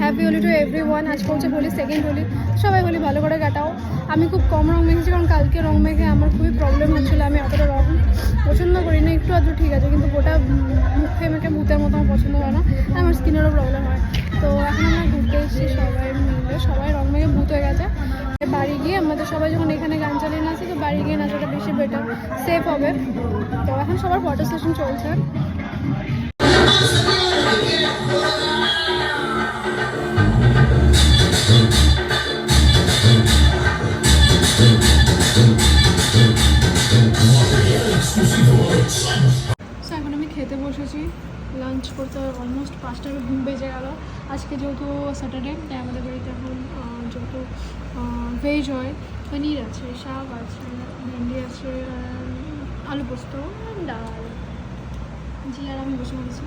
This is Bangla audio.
Happy Holi to everyone. আজকে হচ্ছে হোলি, সেকেন্ড হোলি। সবাই হোলি ভালো করে কাটাও। আমি খুব কম রং মেখেছি, কারণ কালকে রং মেখে আমার খুবই প্রবলেম হচ্ছিলো। আমি অতটা রং পছন্দ করি না, একটু আধটু ঠিক আছে, কিন্তু গোটা মুখে মেখে ভূতের মতো আমার পছন্দ হয় না, আমার স্কিনেরও প্রবলেম হয়। তো এখন আমরা ঘুরতে এসেছি সবাই মিলে, সবাই রং মেখে ভূত হয়ে গেছে। বাড়ি গিয়ে আমাদের সবাই যখন এখানে গান চালিয়ে নাচে, তো বাড়ি গিয়ে নাচাটা বেশি বেটার, সেফ হবে। তো এখন সবার ফটো সেশন চলছে। এখন আমি খেতে বসেছি, লাঞ্চ করতে অলমোস্ট 5টা বেজে গেল। আজকে যেহেতু স্যাটারডে, তাই আমাদের বাড়িতে এখন যেহেতু ভেজ হয়, পনির আছে, শাক আছে, ভেন্ডি আছে, আলু পোস্ত, ডাল। জি আর আমি বসে পড়েছি।